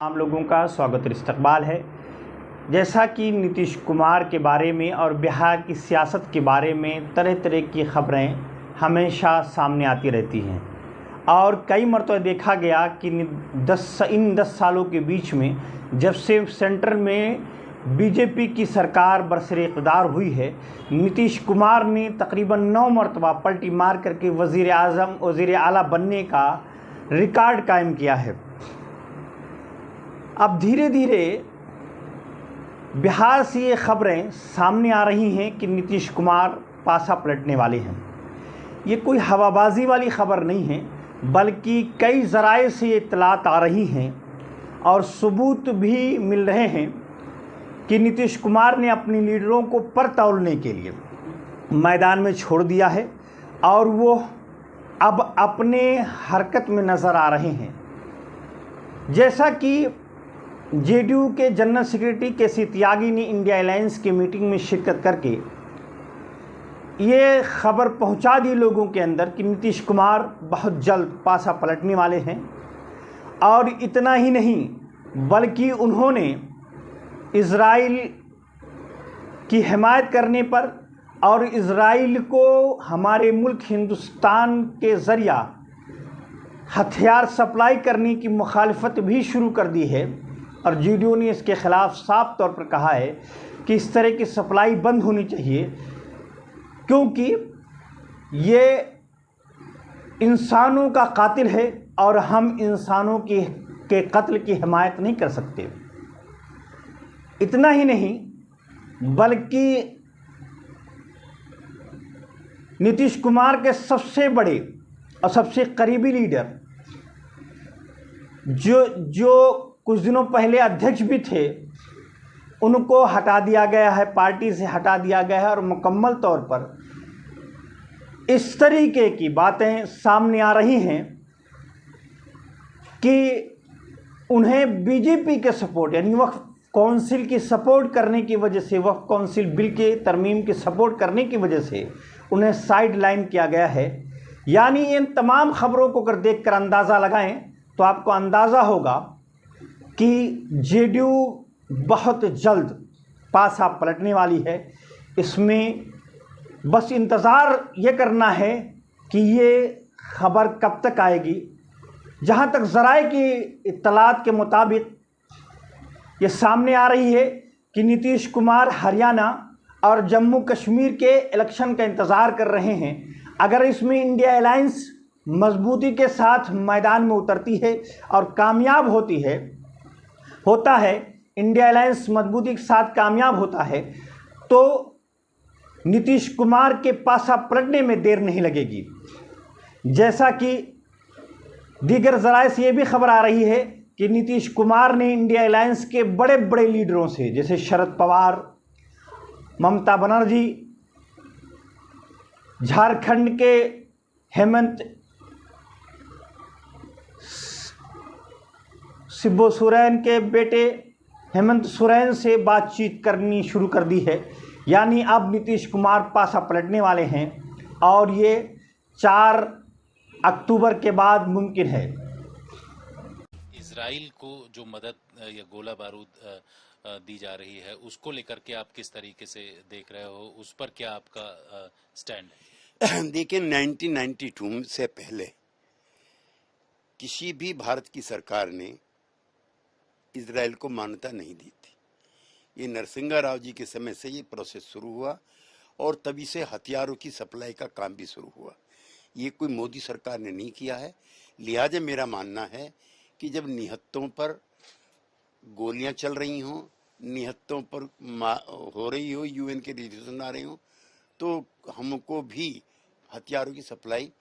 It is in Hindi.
आम लोगों का स्वागत और इस्तकबाल है। जैसा कि नीतीश कुमार के बारे में और बिहार की सियासत के बारे में तरह तरह की खबरें हमेशा सामने आती रहती हैं और कई मरतबा देखा गया कि इन 10 सालों के बीच में जब से सेंटर में बीजेपी की सरकार बरसरे इक़्तिदार हुई है, नीतीश कुमार ने तकरीबन 9 मरतबा पलटी मार करके वज़ीर आला बनने का रिकॉर्ड कायम किया है। अब धीरे धीरे बिहार से ये खबरें सामने आ रही हैं कि नीतीश कुमार पासा पलटने वाले हैं। ये कोई हवाबाजी वाली खबर नहीं है, बल्कि कई ज़राए से ये इत्तलात आ रही हैं और सबूत भी मिल रहे हैं कि नीतीश कुमार ने अपने लीडरों को पर तौलने के लिए मैदान में छोड़ दिया है और वो अब अपने हरकत में नज़र आ रहे हैं। जैसा कि जेडीयू के जनरल सेक्रेटरी केसी त्यागी ने इंडिया अलायंस की मीटिंग में शिरकत करके ये खबर पहुंचा दी लोगों के अंदर कि नीतीश कुमार बहुत जल्द पासा पलटने वाले हैं। और इतना ही नहीं, बल्कि उन्होंने इज़राइल की हिमायत करने पर और इज़राइल को हमारे मुल्क हिंदुस्तान के ज़रिया हथियार सप्लाई करने की मुखालफत भी शुरू कर दी है। और जेडीयू ने इसके ख़िलाफ़ साफ तौर पर कहा है कि इस तरह की सप्लाई बंद होनी चाहिए, क्योंकि ये इंसानों का कातिल है और हम इंसानों के कत्ल की हिमायत नहीं कर सकते। इतना ही नहीं, बल्कि नीतीश कुमार के सबसे बड़े और सबसे करीबी लीडर जो कुछ दिनों पहले अध्यक्ष भी थे, उनको हटा दिया गया है, पार्टी से हटा दिया गया है और मुकम्मल तौर पर इस तरीके की बातें सामने आ रही हैं कि उन्हें बीजेपी के सपोर्ट यानी वक्फ काउंसिल की सपोर्ट करने की वजह से, वक्फ काउंसिल बिल के तरमीम की सपोर्ट करने की वजह से उन्हें साइड लाइन किया गया है। यानी इन तमाम खबरों को अगर देखकर अंदाज़ा लगाएं तो आपको अंदाज़ा होगा कि जेडीयू बहुत जल्द पासा पलटने वाली है। इसमें बस इंतज़ार ये करना है कि ये खबर कब तक आएगी। जहाँ तक ज़राए की इत्तलात के मुताबिक ये सामने आ रही है कि नीतीश कुमार हरियाणा और जम्मू कश्मीर के इलेक्शन का इंतज़ार कर रहे हैं। अगर इसमें इंडिया अलायंस मजबूती के साथ मैदान में उतरती है और कामयाब होता है, इंडिया अलायंस मजबूती के साथ कामयाब होता है, तो नीतीश कुमार के पासा पलटने में देर नहीं लगेगी। जैसा कि दीगर ज़राए से ये भी खबर आ रही है कि नीतीश कुमार ने इंडिया अलायंस के बड़े बड़े लीडरों से, जैसे शरद पवार, ममता बनर्जी, झारखंड के हेमंत शिबू सोरेन के बेटे हेमंत सोरेन से बातचीत करनी शुरू कर दी है। यानी अब नीतीश कुमार पासा पलटने वाले हैं और ये 4 अक्टूबर के बाद मुमकिन है। इजराइल को जो मदद या गोला बारूद दी जा रही है, उसको लेकर के आप किस तरीके से देख रहे हो? उस पर क्या आपका स्टैंड है? देखिए, 1992 से पहले किसी भी भारत की सरकार ने इजराइल को मान्यता नहीं दी थी। ये नरसिंहा राव जी के समय से ये प्रोसेस शुरू हुआ और तभी से हथियारों की सप्लाई का काम भी शुरू हुआ। ये कोई मोदी सरकार ने नहीं किया है। लिहाजा मेरा मानना है कि जब निहत्तों पर गोलियां चल रही हों, निहत्तों पर हो रही हो, यूएन के रेजोल्यूशन आ रहे हों, तो हमको भी हथियारों की सप्लाई